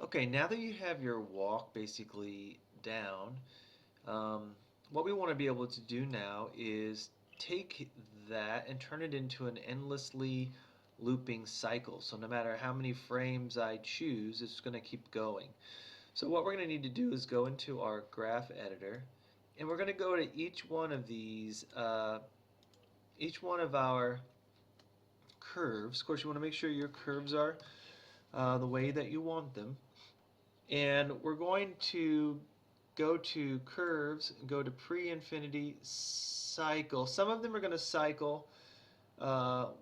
Okay, now that you have your walk basically down, um, what we want to be able to do now is take that and turn it into an endlessly looping cycle. So no matter how many frames I choose, it's going to keep going. So what we're going to need to do is go into our graph editor, and we're going to go to each one of these, each one of our curves. Of course, you want to make sure your curves are the way that you want them. And we're going to go to curves, go to pre-infinity cycle. Some of them are going to cycle.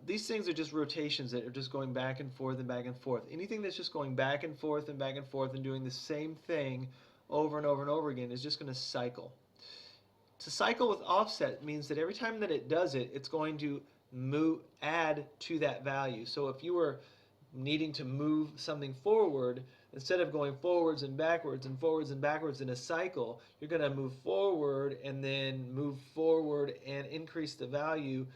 These things are just rotations that are just going back and forth and back and forth. Anything that's just going back and forth and back and forth and doing the same thing over and over and over again is just going to cycle. To cycle with offset means that every time that it does it, it's going to add to that value. So if you were needing to move something forward, instead of going forwards and backwards in a cycle, you're going to move forward and then move forward and increase the value.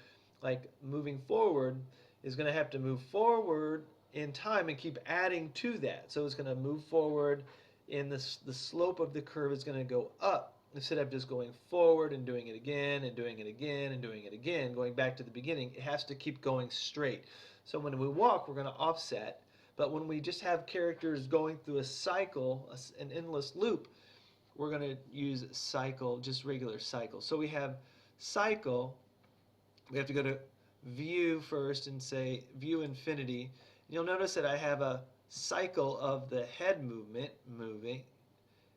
Like moving forward is going to have to move forward in time and keep adding to that. So it's going to move forward, and the slope of the curve is going to go up instead of just going forward and doing it again and doing it again and doing it again, going back to the beginning. It has to keep going straight. So when we walk, we're going to offset. But when we just have characters going through a cycle, an endless loop, we're going to use cycle, just regular cycle. So we have cycle. We have to go to view first and say view infinity. You'll notice that I have a cycle of the head movement moving,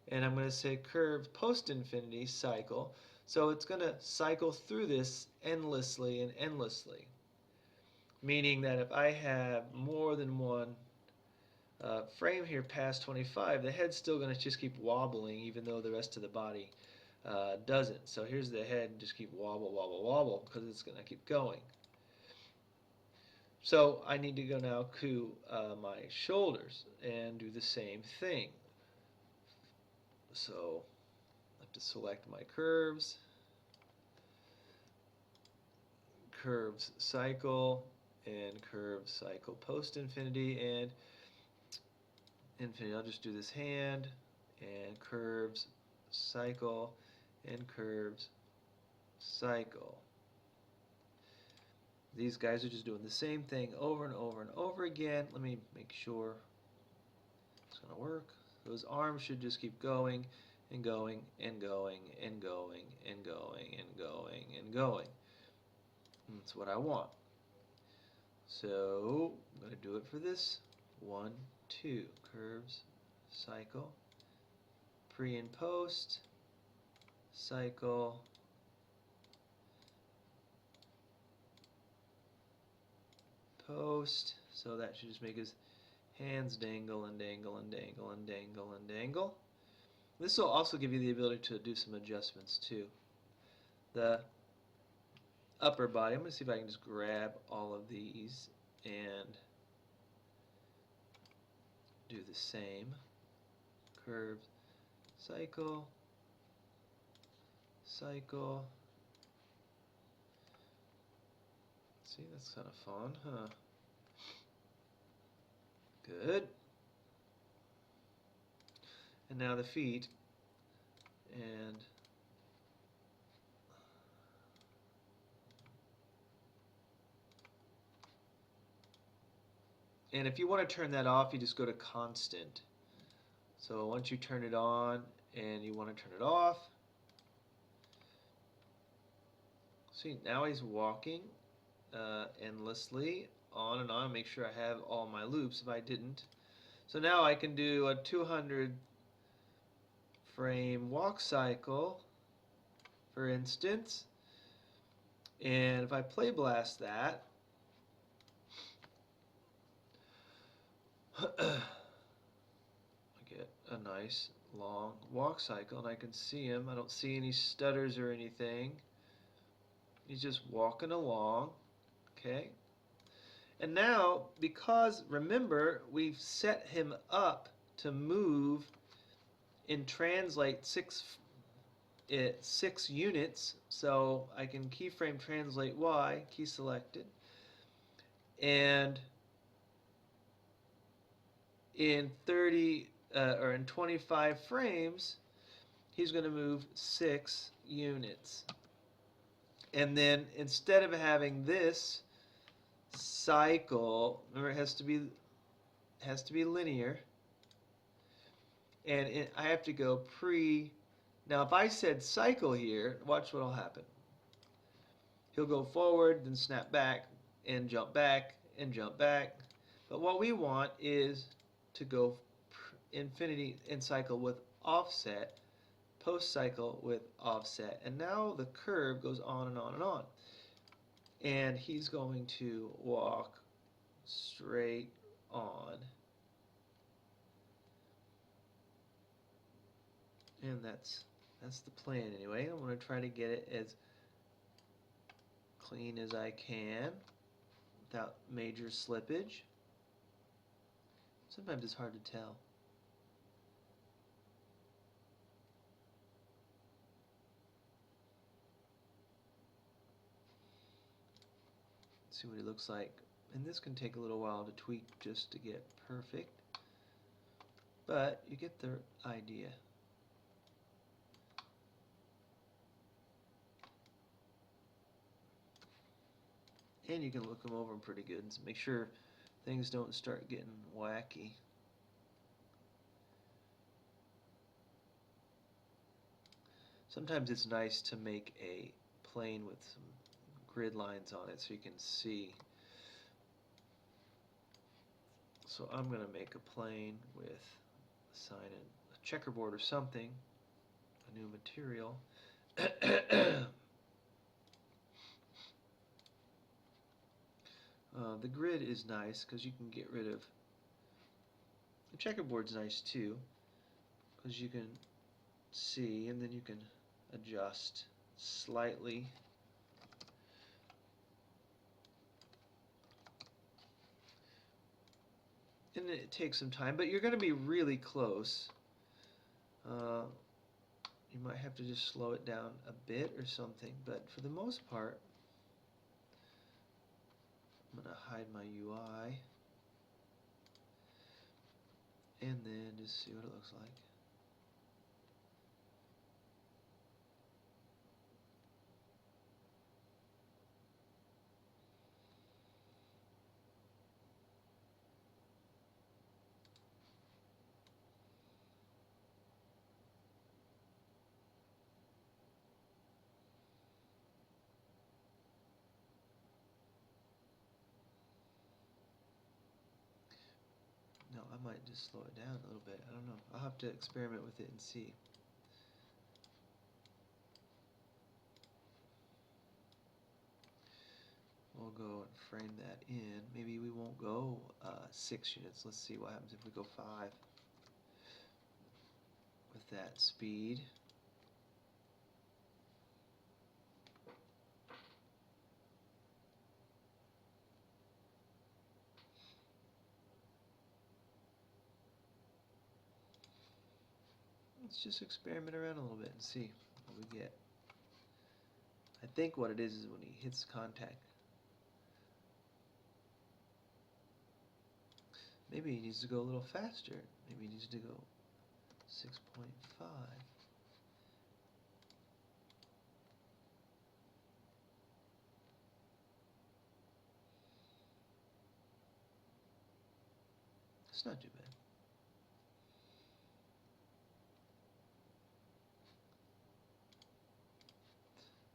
and I'm going to say curve post infinity cycle. So it's going to cycle through this endlessly and endlessly, meaning that if I have more than one frame here past 25, the head's still going to just keep wobbling even though the rest of the body doesn't. So here's the head, just keep wobble, wobble, wobble, because it's going to keep going. So I need to go now to my shoulders and do the same thing. So I have to select my curves, curves cycle, and curve cycle post infinity, and infinity. I'll just do this hand, and curves cycle, and curves cycle. These guys are just doing the same thing over and over and over again. Let me make sure it's going to work. Those arms should just keep going and going and going and going and going and going and going. That's what I want. So I'm going to do it for this. 1, 2, curves, cycle, pre and post, cycle, post. So that should just make his hands dangle and dangle and dangle and dangle and dangle. This will also give you the ability to do some adjustments too. The upper body, I'm going to see if I can just grab all of these and do the same. Curve, cycle, cycle. See, that's kind of fun, huh? Good. And now the feet, and if you want to turn that off, you just go to constant. So once you turn it on and you want to turn it off, see, now he's walking endlessly on and on. Make sure I have all my loops if I didn't. So now I can do a 200 frame walk cycle, for instance, and if I play blast that, I get a nice long walk cycle, and I can see him. I don't see any stutters or anything. He's just walking along, okay? And now, because remember, we've set him up to move and translate 6 units, so I can keyframe translate Y, key selected, and in 30 or in 25 frames, he's going to move 6 units. And then instead of having this cycle, remember it has to be linear, and I have to go pre. Now, if I said cycle here, watch what'll happen. He'll go forward, then snap back, and jump back, and jump back. But what we want is to go infinity and cycle with offset, post cycle with offset. And now the curve goes on and on and on. And he's going to walk straight on. And that's the plan anyway. I'm going to try to get it as clean as I can without major slippage. Sometimes it's hard to tell. Let's see what it looks like. And this can take a little while to tweak just to get perfect. But you get the idea. And you can look them over pretty good and make sure things don't start getting wacky. Sometimes it's nice to make a plane with some grid lines on it so you can see. So I'm going to make a plane with assign a checkerboard or something, a new material. The grid is nice because you can get rid of, the checkerboard's nice too because you can see and then you can adjust slightly. And it takes some time, but you're going to be really close. You might have to just slow it down a bit or something, but for the most part, I'm going to hide my UI and then just see what it looks like. No, I might just slow it down a little bit. I don't know. I'll have to experiment with it and see. We'll go and frame that in. Maybe we won't go 6 units. Let's see what happens if we go 5 with that speed. Let's just experiment around a little bit and see what we get. I think what it is when he hits contact. Maybe he needs to go a little faster. Maybe he needs to go 6.5. It's not too bad.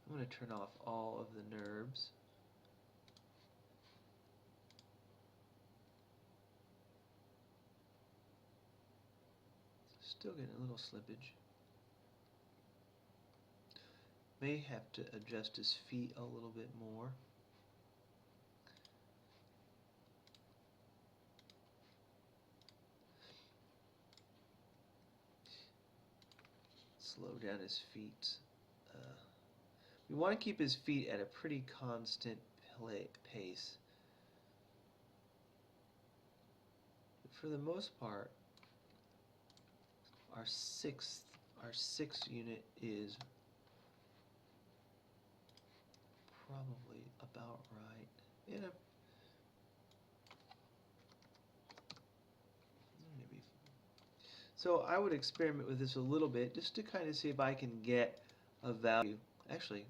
I'm going to turn off all of the NURBs. Still getting a little slippage. May have to adjust his feet a little bit more. Slow down his feet. We want to keep his feet at a pretty constant pace. But for the most part, our sixth unit is probably about right. Maybe So I would experiment with this a little bit just to kind of see if I can get a value. Actually,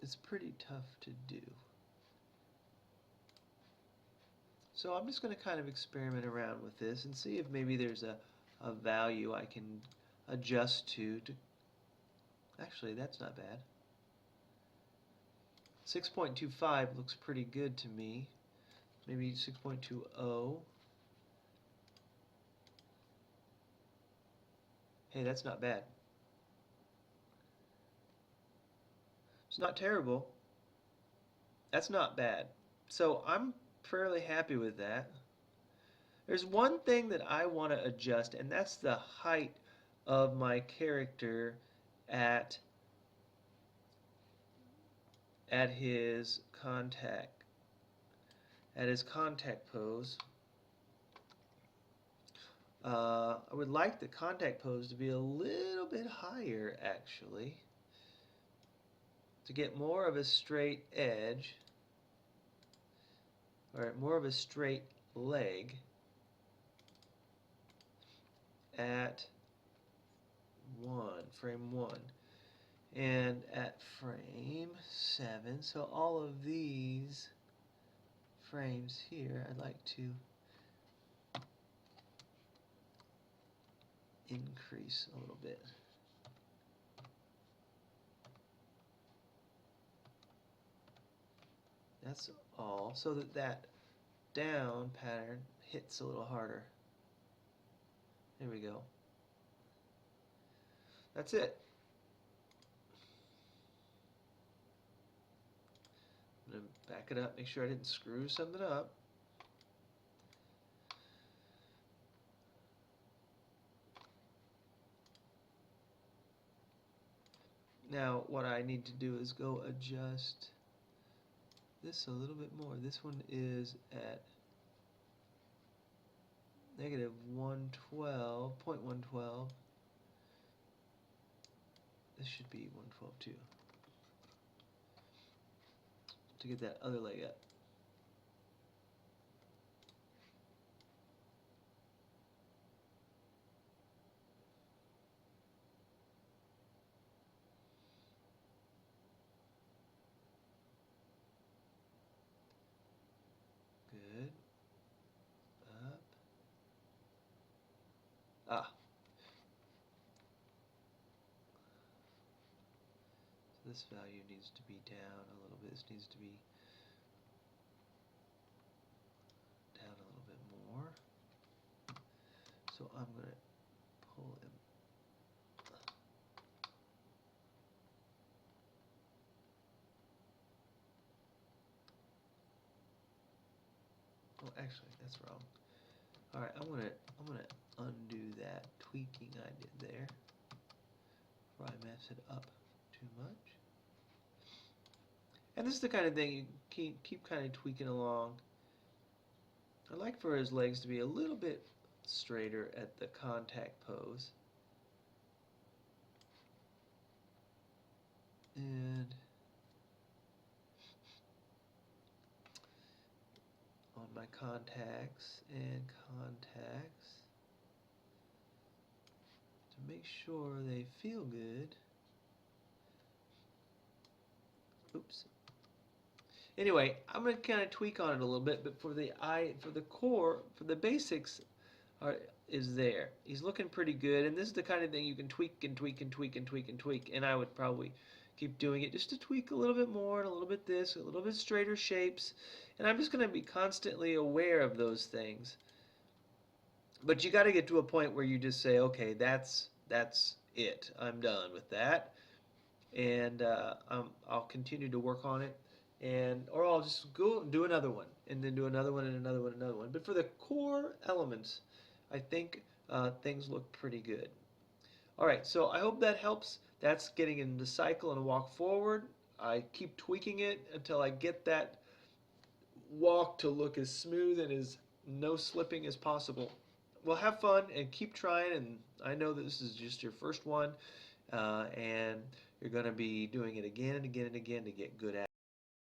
it's pretty tough to do. So I'm just going to kind of experiment around with this and see if maybe there's a value I can adjust to. Actually, that's not bad. 6.25 looks pretty good to me. Maybe 6.20. Hey, that's not bad. It's not terrible. That's not bad. So I'm fairly happy with that. There's one thing that I want to adjust, and that's the height of my character at his contact pose. I would like the contact pose to be a little bit higher, actually, to get more of a straight edge, or more of a straight leg at frame 1, and at frame 7. So all of these frames here, I'd like to increase a little bit. That's all, so that that down pattern hits a little harder. There we go. That's it. I'm going to back it up, make sure I didn't screw something up. Now what I need to do is go adjust this a little bit more. This one is at negative 0.112. This should be 112 too, to get that other leg up. Good. Up. Ah. So this value needs to be down a little bit. This needs to be down a little bit more. So I'm going to pull him. Oh, actually, that's wrong. All right, I'm gonna undo that tweaking I did there before I mess it up too much. And this is the kind of thing you keep kind of tweaking along. I like for his legs to be a little bit straighter at the contact pose. And on my contacts and contacts, to make sure they feel good. Oops. Anyway, I'm going to kind of tweak on it a little bit, but for the core, for the basics, is there. He's looking pretty good, and this is the kind of thing you can tweak and tweak and tweak and tweak and tweak, and I would probably keep doing it just to tweak a little bit more, and a little bit this, a little bit straighter shapes, and I'm just going to be constantly aware of those things. But you got to get to a point where you just say, okay, that's it. I'm done with that, and I'll continue to work on it. Or I'll just go do another one, and then do another one, and another one, and another one. But for the core elements, I think things look pretty good. All right, so I hope that helps. That's getting into cycle and walk forward. I keep tweaking it until I get that walk to look as smooth and as no slipping as possible. Well, have fun and keep trying. And I know that this is just your first one, and you're going to be doing it again and again and again to get good at it.